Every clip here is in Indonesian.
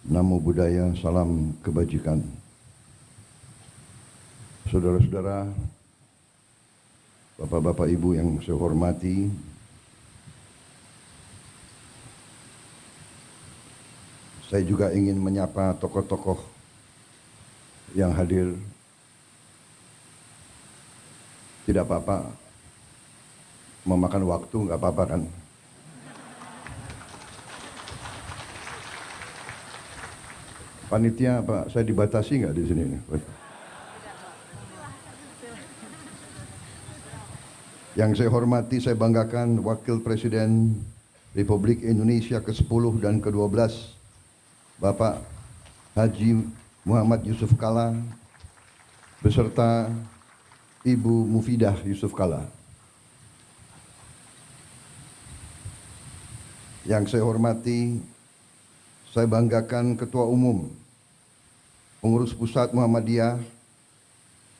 Namo Buddhaya, salam kebajikan. Saudara-saudara, Bapak-bapak Ibu yang saya hormati, saya juga ingin menyapa tokoh-tokoh yang hadir. Tidak apa-apa, memakan waktu nggak apa-apa kan? Panitia apa? Saya dibatasi nggak di sini? Yang saya hormati, saya banggakan Wakil Presiden Republik Indonesia ke-10 dan ke-12, Bapak Haji Muhammad Yusuf Kalla, beserta Ibu Mufidah Yusuf Kalla. Yang saya hormati, saya banggakan Ketua Umum Pengurus Pusat Muhammadiyah,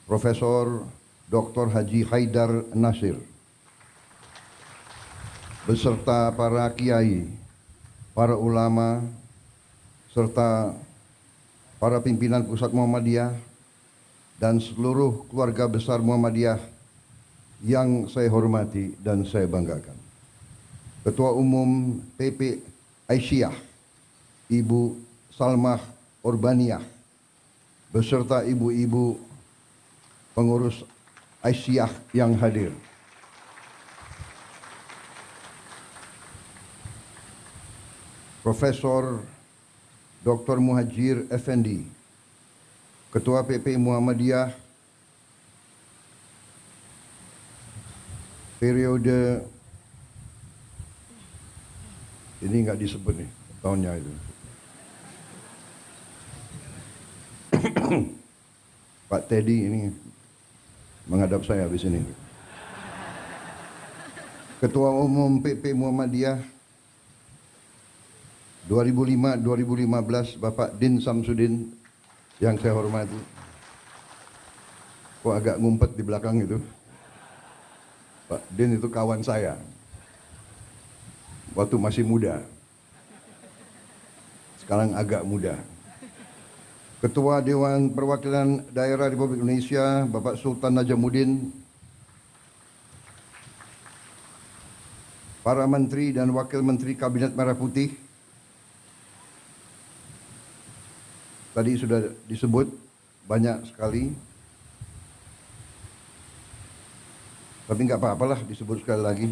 Profesor Dr. Haji Haidar Nasir, beserta para kiai, para ulama, serta para pimpinan Pusat Muhammadiyah dan seluruh keluarga besar Muhammadiyah yang saya hormati dan saya banggakan. Ketua Umum PP Aisyah, Ibu Salmah Urbaniyah, beserta ibu-ibu pengurus Aisyah yang hadir. Profesor Dr. Muhajir Effendi, Ketua PP Muhammadiyah periode ini nggak disebut nih tahunnya itu. Pak Teddy ini menghadap saya di sini. Ketua Umum PP Muhammadiyah 2005-2015 Bapak Din Samsudin yang saya hormati. Kok agak ngumpet di belakang itu? Pak Din itu kawan saya waktu masih muda. Sekarang agak muda. Ketua Dewan Perwakilan Daerah Republik Indonesia Bapak Sultan Najamuddin, para menteri dan wakil menteri Kabinet Merah Putih, tadi sudah disebut banyak sekali, tapi nggak apa-apalah disebut sekali lagi.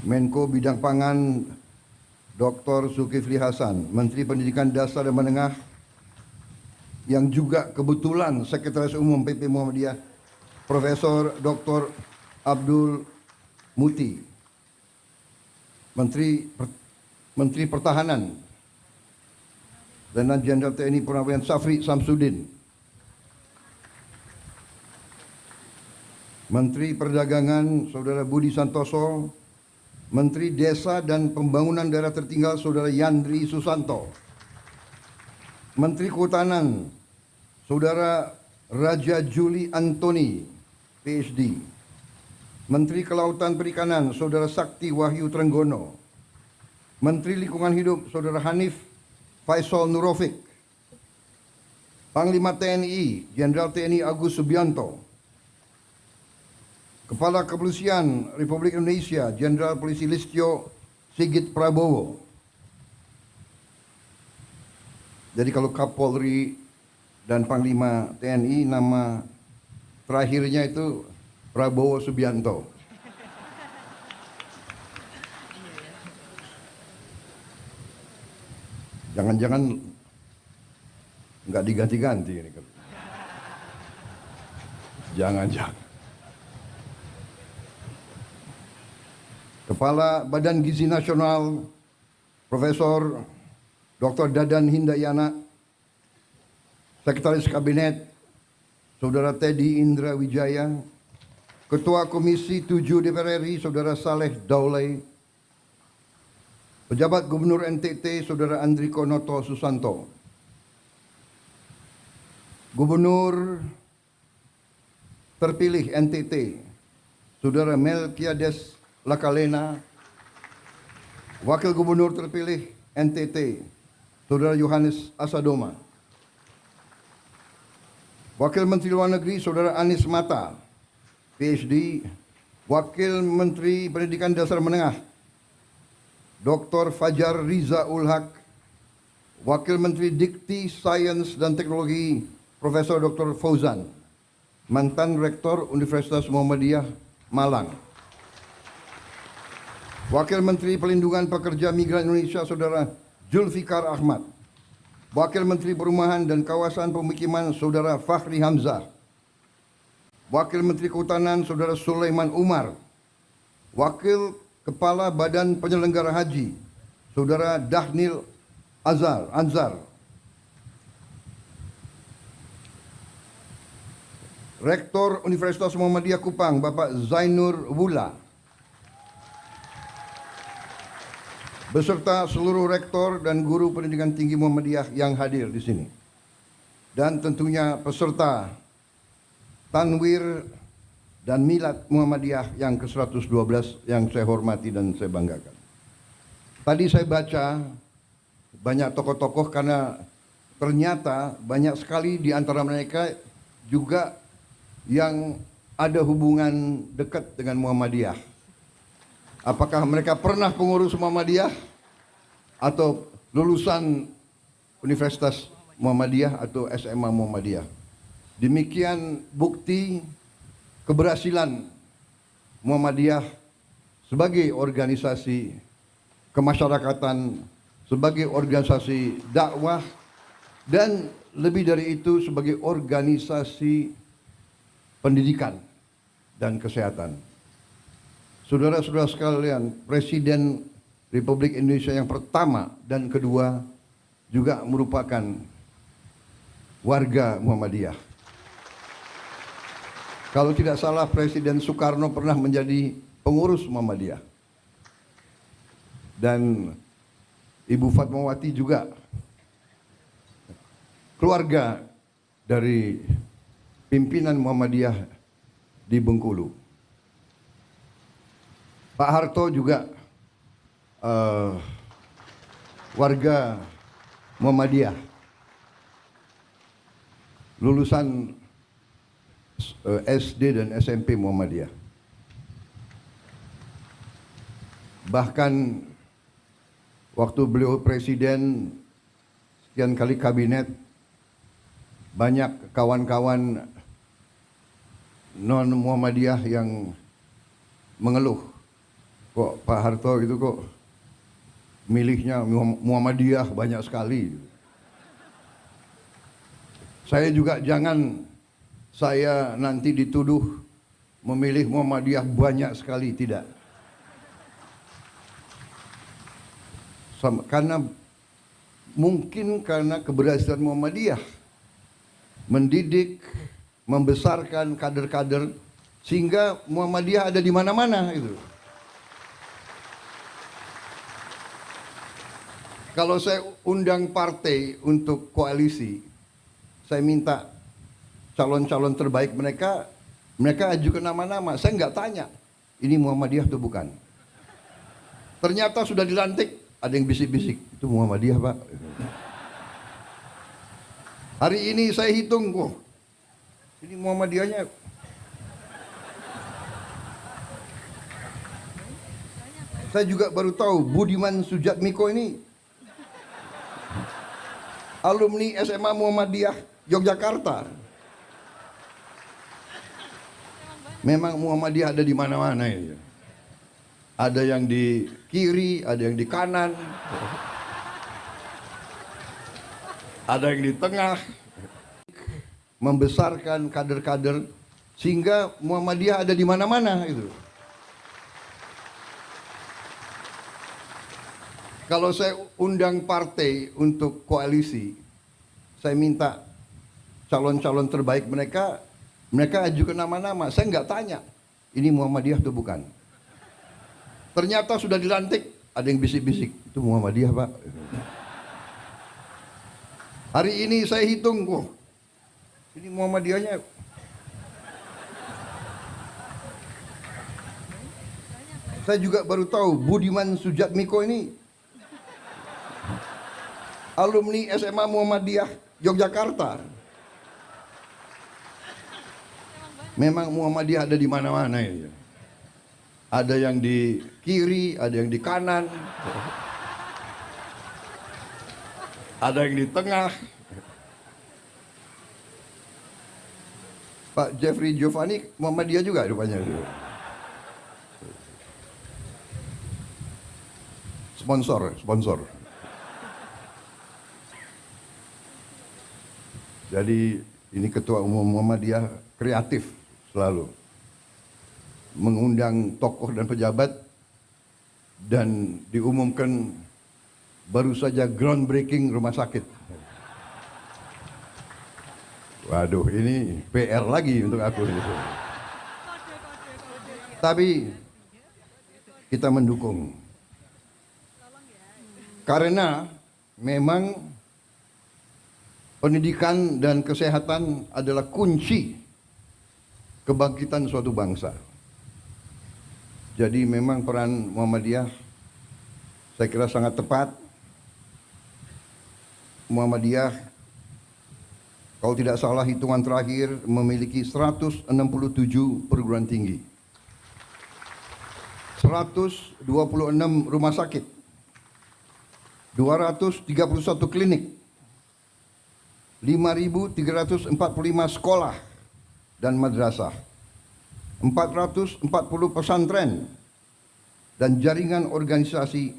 Menko Bidang Pangan Dr. Zulkifli Hasan, Menteri Pendidikan Dasar dan Menengah, yang juga kebetulan Sekretaris Umum PP Muhammadiyah, Profesor Dr. Abdul Muti, Menteri Pertahanan, Letnan Jenderal TNI Purnawirawan Safri Samsudin, Menteri Perdagangan Saudara Budi Santoso, Menteri Desa dan Pembangunan Daerah Tertinggal Saudara Yandri Susanto, Menteri Kehutanan Saudara Raja Juli Antoni, PhD, Menteri Kelautan Perikanan Saudara Sakti Wahyu Trenggono, Menteri Lingkungan Hidup Saudara Hanif Faisal Nurofik, Panglima TNI Jenderal TNI Agus Subianto, Kepala Kepolisian Republik Indonesia Jenderal Polisi Listio Sigit Prabowo. Jadi kalau Kapolri dan Panglima TNI nama terakhirnya itu Prabowo Subianto. Jangan-jangan nggak diganti-ganti ini. Jangan-jangan. Kepala Badan Gizi Nasional Profesor Dr. Dadan Hindayana, Sekretaris Kabinet Saudara Teddy Indra Wijaya, Ketua Komisi 7 DPR RI Saudara Saleh Daulay, Pejabat Gubernur NTT Saudara Andriko Noto Susanto, Gubernur terpilih NTT Saudara Melkiades Lakalena, Wakil Gubernur terpilih NTT, Saudara Yohanes Asadoma. Wakil Menteri Luar Negeri, Saudara Anies Mata, PhD. Wakil Menteri Pendidikan Dasar Menengah, Dr. Fajar Riza Ulhaq. Wakil Menteri Dikti, Sains dan Teknologi, Profesor Dr. Fauzan, mantan Rektor Universitas Muhammadiyah Malang. Wakil Menteri Pelindungan Pekerja Migran Indonesia, Saudara Zulfikar Ahmad. Wakil Menteri Perumahan dan Kawasan Pemukiman, Saudara Fahri Hamzah. Wakil Menteri Kehutanan, Saudara Sulaiman Umar. Wakil Kepala Badan Penyelenggara Haji, Saudara Dahnil Anzar. Rektor Universitas Muhammadiyah Kupang, Bapak Zainur Wula. Beserta seluruh rektor dan guru pendidikan tinggi Muhammadiyah yang hadir di sini. Dan tentunya peserta Tanwir dan Milad Muhammadiyah yang ke-112 yang saya hormati dan saya banggakan. Tadi saya baca banyak tokoh-tokoh karena ternyata banyak sekali di antara mereka juga yang ada hubungan dekat dengan Muhammadiyah. Apakah mereka pernah pengurus Muhammadiyah atau lulusan Universitas Muhammadiyah atau SMA Muhammadiyah. Demikian bukti keberhasilan Muhammadiyah sebagai organisasi kemasyarakatan, sebagai organisasi dakwah, dan lebih dari itu sebagai organisasi pendidikan dan kesehatan. Saudara-saudara sekalian, Presiden Republik Indonesia yang pertama dan kedua juga merupakan warga Muhammadiyah. Kalau tidak salah, Presiden Soekarno pernah menjadi pengurus Muhammadiyah. Dan Ibu Fatmawati juga keluarga dari pimpinan Muhammadiyah di Bengkulu. Pak Harto juga warga Muhammadiyah, lulusan SD dan SMP Muhammadiyah. Bahkan waktu beliau presiden, sekian kali kabinet, banyak kawan-kawan non Muhammadiyah yang mengeluh, kok Pak Harto itu kok milihnya Muhammadiyah banyak sekali. Saya juga jangan saya nanti dituduh memilih Muhammadiyah banyak sekali, tidak. Karena mungkin karena keberhasilan Muhammadiyah mendidik, membesarkan kader-kader sehingga Muhammadiyah ada di mana-mana itu. Kalau saya undang partai untuk koalisi, saya minta calon-calon terbaik mereka ajukan nama-nama. Saya nggak tanya, ini Muhammadiyah atau bukan. Ternyata sudah dilantik, ada yang bisik-bisik, itu Muhammadiyah Pak. Hari ini saya hitung, ini Muhammadiyahnya. Saya juga baru tahu Budiman Sujatmiko ini alumni SMA Muhammadiyah Yogyakarta. Memang Muhammadiyah ada di mana-mana ya. Ada yang di kiri, ada yang di kanan, ada yang di tengah. Membesarkan kader-kader sehingga Muhammadiyah ada di mana-mana itu. Kalau saya undang partai untuk koalisi, saya minta calon-calon terbaik mereka ajukan nama-nama. Saya nggak tanya, ini Muhammadiyah atau bukan. Ternyata sudah dilantik, ada yang bisik-bisik, itu Muhammadiyah Pak. Hari ini saya hitung, ini Muhammadiyahnya. Saya juga baru tahu Budiman Sujatmiko ini alumni SMA Muhammadiyah Yogyakarta. Memang Muhammadiyah ada di mana-mana ya. Ada yang di kiri, ada yang di kanan, ada yang di tengah. Pak Jeffrey Giovanni Muhammadiyah juga rupanya. Sponsor. Jadi ini Ketua Umum Muhammadiyah kreatif selalu mengundang tokoh dan pejabat, dan diumumkan baru saja groundbreaking rumah sakit. Waduh, ini PR lagi untuk aku. Tapi kita mendukung. Karena memang pendidikan dan kesehatan adalah kunci kebangkitan suatu bangsa. Jadi memang peran Muhammadiyah saya kira sangat tepat. Muhammadiyah kalau tidak salah hitungan terakhir memiliki 167 perguruan tinggi, 126 rumah sakit, 231 klinik, 5.345 sekolah dan madrasah, 440 pesantren, dan jaringan organisasi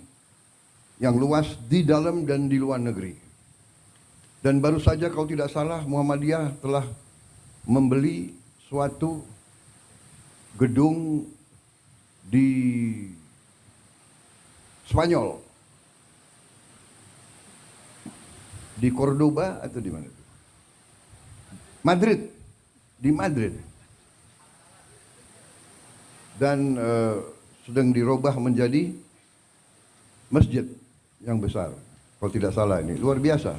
yang luas di dalam dan di luar negeri. Dan baru saja kalau tidak salah Muhammadiyah telah membeli suatu gedung di Spanyol, di Cordoba atau di mana? Madrid, di Madrid. Dan sedang dirubah menjadi masjid yang besar. Kalau tidak salah ini luar biasa.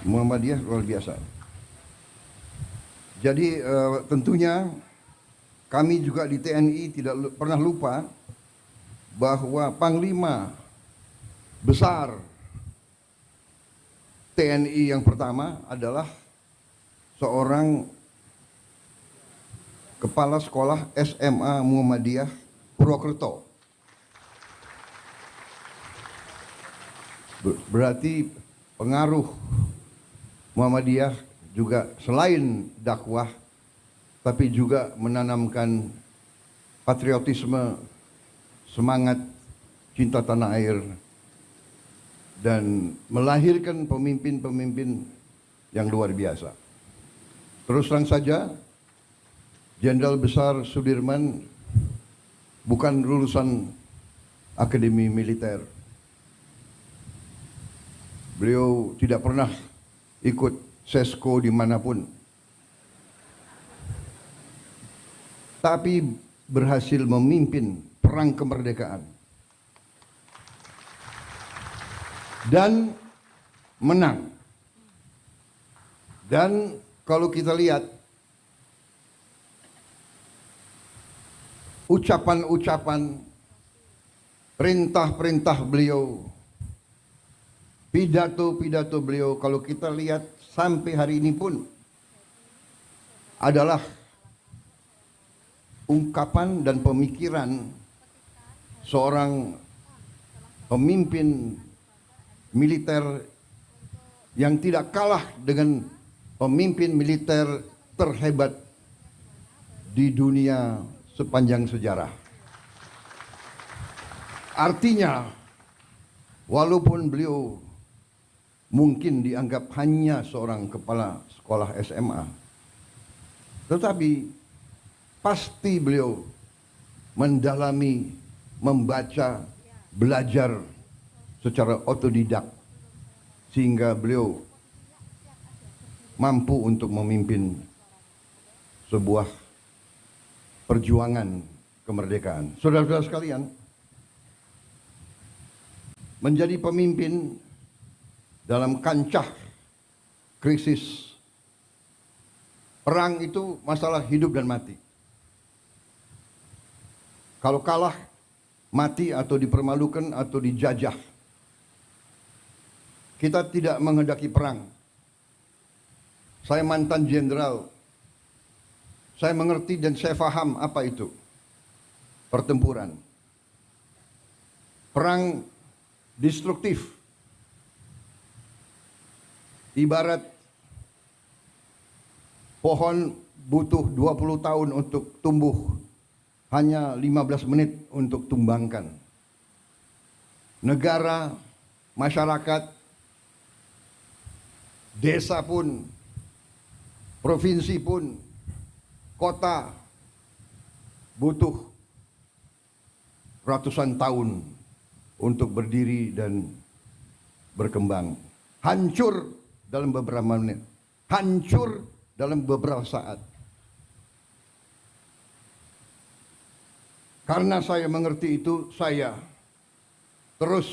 Muhammadiyah luar biasa. Jadi tentunya kami juga di TNI tidak pernah lupa bahwa Panglima besar TNI yang pertama adalah seorang kepala sekolah SMA Muhammadiyah Purwokerto. Berarti pengaruh Muhammadiyah juga selain dakwah, tapi juga menanamkan patriotisme, semangat cinta tanah air, dan melahirkan pemimpin-pemimpin yang luar biasa. Terus terang saja, Jenderal Besar Sudirman bukan lulusan akademi militer. Beliau tidak pernah ikut sesko dimanapun. Tapi berhasil memimpin perang kemerdekaan. Dan menang. Dan kalau kita lihat ucapan-ucapan, perintah-perintah beliau, pidato-pidato beliau, kalau kita lihat sampai hari ini pun adalah ungkapan dan pemikiran seorang pemimpin militer yang tidak kalah dengan pemimpin militer terhebat di dunia sepanjang sejarah. Artinya, walaupun beliau mungkin dianggap hanya seorang kepala sekolah SMA, tetapi pasti beliau mendalami, membaca, belajar secara otodidak, sehingga beliau mampu untuk memimpin sebuah perjuangan kemerdekaan. Saudara-saudara sekalian, menjadi pemimpin dalam kancah krisis perang itu masalah hidup dan mati. Kalau kalah, mati atau dipermalukan atau dijajah. Kita tidak menghendaki perang. Saya mantan jenderal. Saya mengerti dan saya paham apa itu pertempuran. Perang destruktif. Ibarat pohon butuh 20 tahun untuk tumbuh, hanya 15 menit untuk tumbangkan. Negara, masyarakat, desa pun, provinsi pun, kota butuh ratusan tahun untuk berdiri dan berkembang. Hancur dalam beberapa menit, hancur dalam beberapa saat. Karena saya mengerti itu, saya terus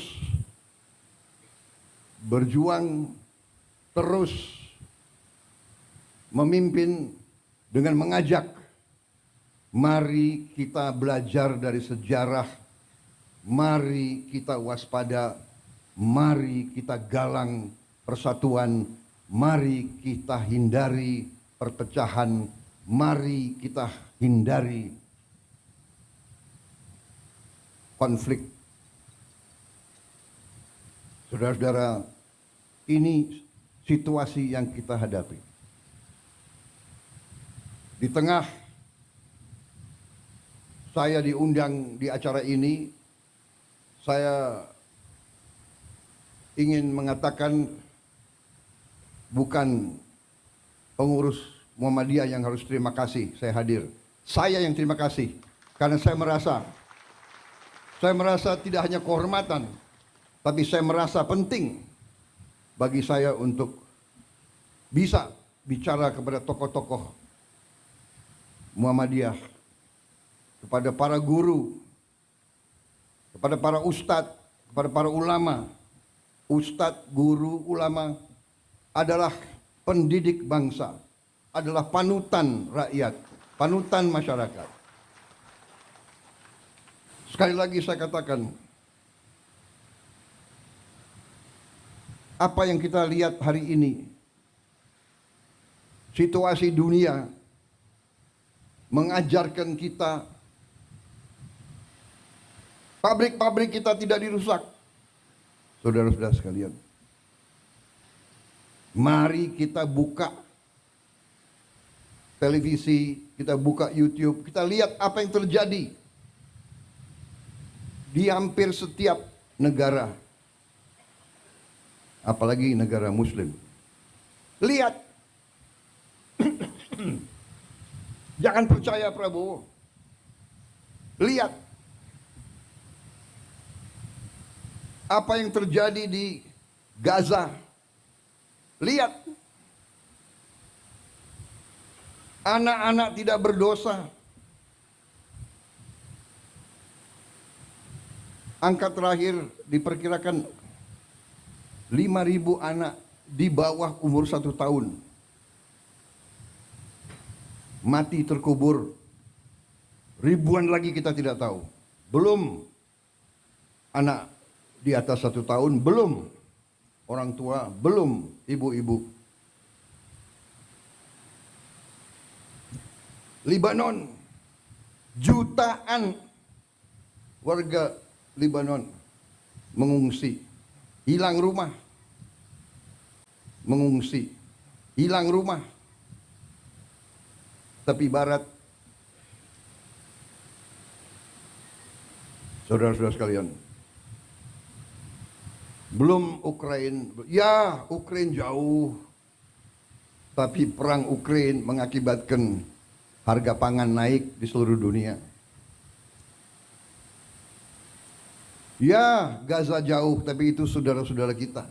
berjuang, terus memimpin dengan mengajak, mari kita belajar dari sejarah, mari kita waspada, mari kita galang persatuan, mari kita hindari perpecahan, mari kita hindari konflik. Saudara-saudara, ini situasi yang kita hadapi. Di tengah saya diundang di acara ini, saya ingin mengatakan bukan pengurus Muhammadiyah yang harus terima kasih saya hadir. Saya yang terima kasih karena saya merasa tidak hanya kehormatan, tapi saya merasa penting bagi saya untuk bisa bicara kepada tokoh-tokoh Muhammadiyah, kepada para guru, kepada para ustadz, kepada para ulama. Ustadz, guru, ulama adalah pendidik bangsa, adalah panutan rakyat, panutan masyarakat. Sekali lagi saya katakan, apa yang kita lihat hari ini, situasi dunia mengajarkan kita, pabrik-pabrik kita tidak dirusak. Saudara-saudara sekalian, mari kita buka televisi, kita buka YouTube, kita lihat apa yang terjadi di hampir setiap negara, apalagi negara Muslim. Lihat, jangan percaya Prabowo. Lihat apa yang terjadi di Gaza. Lihat, anak-anak tidak berdosa. Angka terakhir diperkirakan 5.000 anak di bawah umur 1 tahun mati terkubur. Ribuan lagi kita tidak tahu. Belum anak di atas 1 tahun, belum orang tua, belum ibu-ibu. Libanon, jutaan warga Libanon mengungsi, hilang rumah, mengungsi, hilang rumah. Tapi Barat, saudara-saudara sekalian, belum Ukraina, ya Ukraina jauh, tapi perang Ukraina mengakibatkan harga pangan naik di seluruh dunia. Ya, Gaza jauh, tapi itu saudara-saudara kita.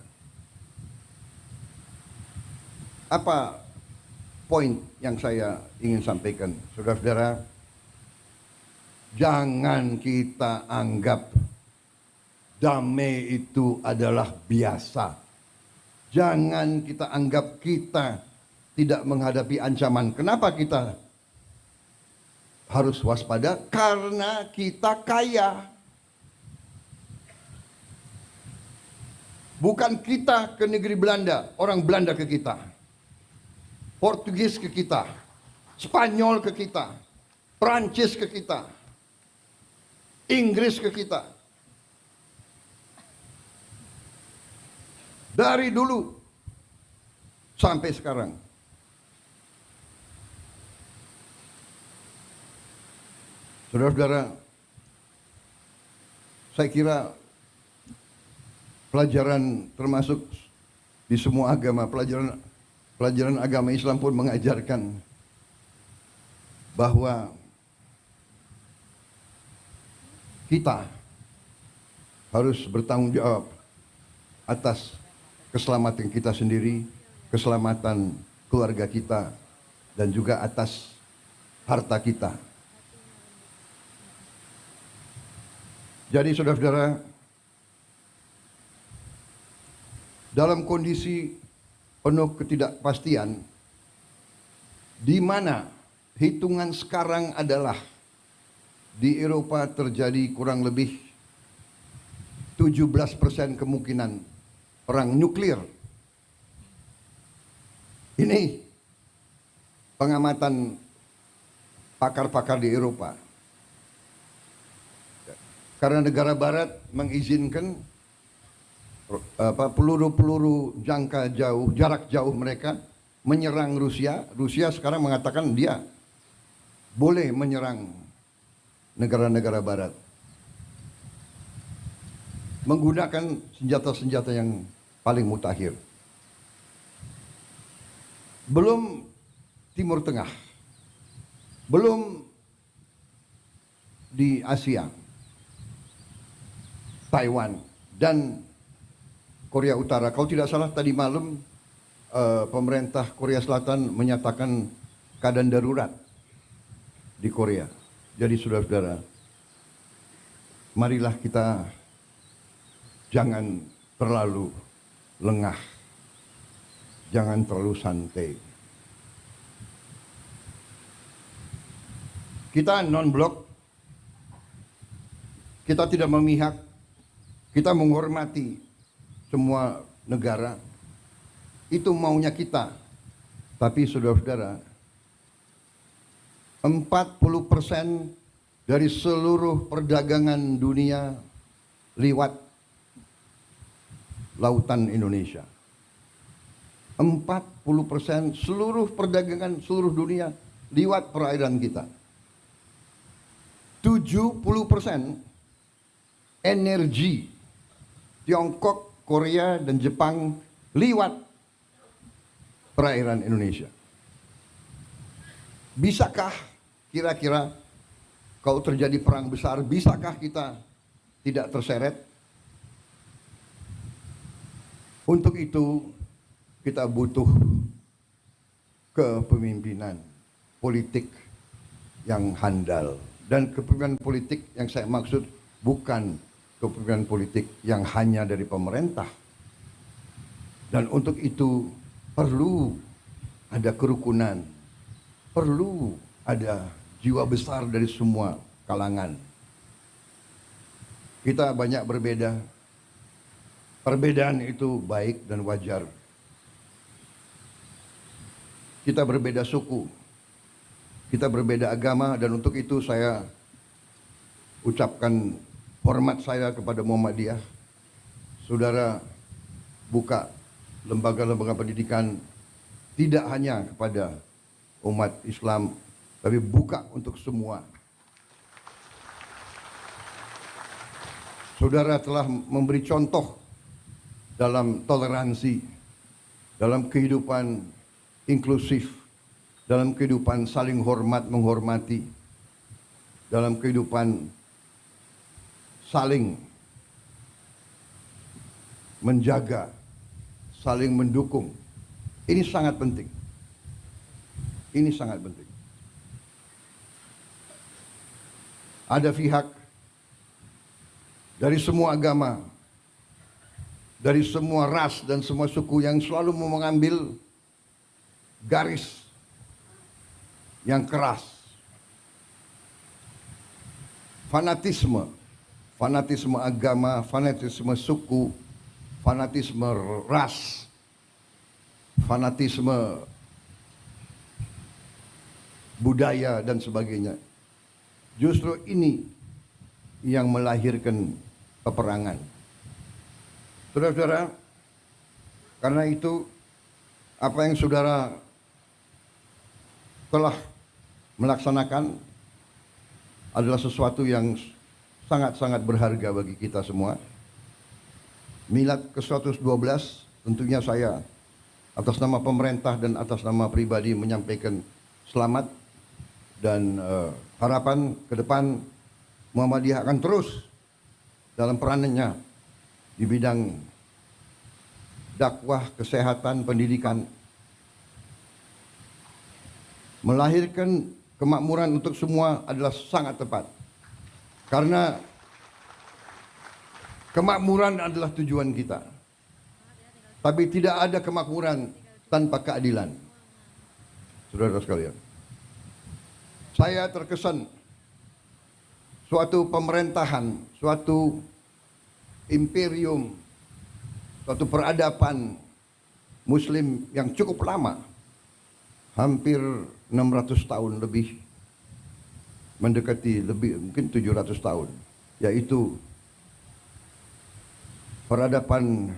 Apa poin yang saya ingin sampaikan, saudara-saudara? Jangan kita anggap damai itu adalah biasa. Jangan kita anggap kita tidak menghadapi ancaman. Kenapa kita harus waspada karena kita kaya. Bukan kita ke negeri Belanda, orang Belanda ke kita. Portugis ke kita, Spanyol ke kita, Prancis ke kita, Inggris ke kita. Dari dulu sampai sekarang. Saudara-saudara, saya kira pelajaran termasuk di semua agama, pelajaran agama Islam pun mengajarkan bahwa kita harus bertanggung jawab atas keselamatan kita sendiri, keselamatan keluarga kita, dan juga atas harta kita. Jadi saudara-saudara, dalam kondisi penuh ketidakpastian, di mana hitungan sekarang adalah di Eropa terjadi kurang lebih 17% kemungkinan perang nuklir. Ini pengamatan pakar-pakar di Eropa. Karena negara barat mengizinkan peluru-peluru jangka jauh, jarak jauh mereka menyerang Rusia. Rusia sekarang mengatakan dia boleh menyerang negara-negara barat menggunakan senjata-senjata yang paling mutakhir. Belum Timur Tengah, belum di Asia, Taiwan dan Korea Utara. Kalau tidak salah tadi malam pemerintah Korea Selatan menyatakan keadaan darurat di Korea. Jadi saudara-saudara, marilah kita jangan terlalu lengah, jangan terlalu santai. Kita non-blok, kita tidak memihak, kita menghormati semua negara. Itu maunya kita. Tapi saudara-saudara, 40% dari seluruh perdagangan dunia lewat lautan Indonesia. 40% seluruh perdagangan seluruh dunia lewat perairan kita. 70% energi Tiongkok, Korea, dan Jepang lewat perairan Indonesia. Bisakah kira-kira kalau terjadi perang besar, bisakah kita tidak terseret? Untuk itu kita butuh kepemimpinan politik yang handal. Dan kepemimpinan politik yang saya maksud bukan kepemimpinan politik yang hanya dari pemerintah. Dan untuk itu perlu ada kerukunan, perlu ada jiwa besar dari semua kalangan. Kita banyak berbeda. Perbedaan itu baik dan wajar. Kita berbeda suku, kita berbeda agama, dan untuk itu saya ucapkan hormat saya kepada Muhammadiyah. Saudara buka lembaga-lembaga pendidikan tidak hanya kepada umat Islam, tapi buka untuk semua. Saudara telah memberi contoh dalam toleransi, dalam kehidupan inklusif, dalam kehidupan saling hormat menghormati, dalam kehidupan saling menjaga, saling mendukung. Ini sangat penting. Ini sangat penting. Ada pihak dari semua agama, dari semua ras dan semua suku yang selalu mengambil garis yang keras fanatisme, fanatisme agama, fanatisme suku, fanatisme ras, fanatisme budaya dan sebagainya. Justru ini yang melahirkan peperangan. Saudara-saudara, karena itu apa yang saudara telah melaksanakan adalah sesuatu yang sangat-sangat berharga bagi kita semua. Milad ke-112 tentunya saya atas nama pemerintah dan atas nama pribadi menyampaikan selamat dan harapan ke depan Muhammadiyah akan terus dalam peranannya di bidang dakwah, kesehatan, pendidikan, melahirkan kemakmuran untuk semua adalah sangat tepat. Karena kemakmuran adalah tujuan kita. Tapi tidak ada kemakmuran tanpa keadilan. Saudara sekalian, saya terkesan suatu pemerintahan, suatu imperium, suatu peradaban Muslim yang cukup lama, hampir 600 tahun lebih, mendekati lebih mungkin 700 tahun, yaitu peradaban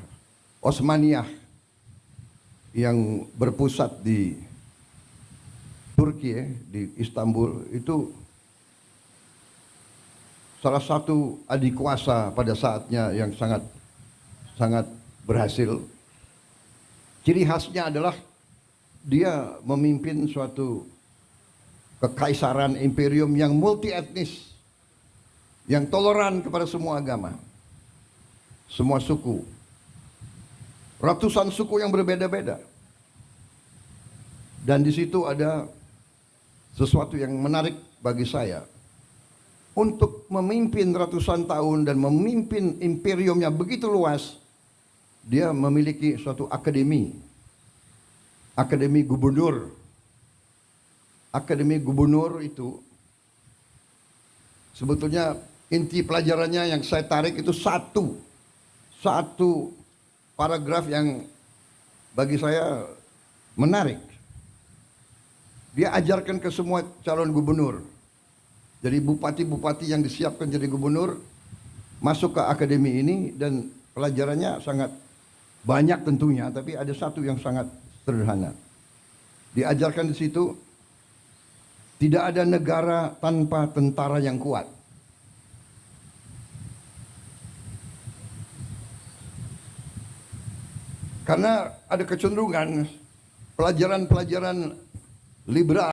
Osmaniyah yang berpusat di Turki, di Istanbul, itu salah satu adik kuasa pada saatnya yang sangat berhasil. Ciri khasnya adalah dia memimpin suatu kekaisaran imperium yang multi etnis, yang toleran kepada semua agama, semua suku, ratusan suku yang berbeda-beda. Dan di situ ada sesuatu yang menarik bagi saya. Untuk memimpin ratusan tahun dan memimpin imperium yang begitu luas, dia memiliki suatu akademi. Akademi gubernur. Akademi gubernur itu sebetulnya inti pelajarannya yang saya tarik itu satu paragraf yang bagi saya menarik. Dia ajarkan ke semua calon gubernur. Jadi bupati-bupati yang disiapkan jadi gubernur masuk ke akademi ini, dan pelajarannya sangat banyak tentunya, tapi ada satu yang sangat sederhana. Diajarkan di situ, tidak ada negara tanpa tentara yang kuat. Karena ada kecenderungan pelajaran-pelajaran liberal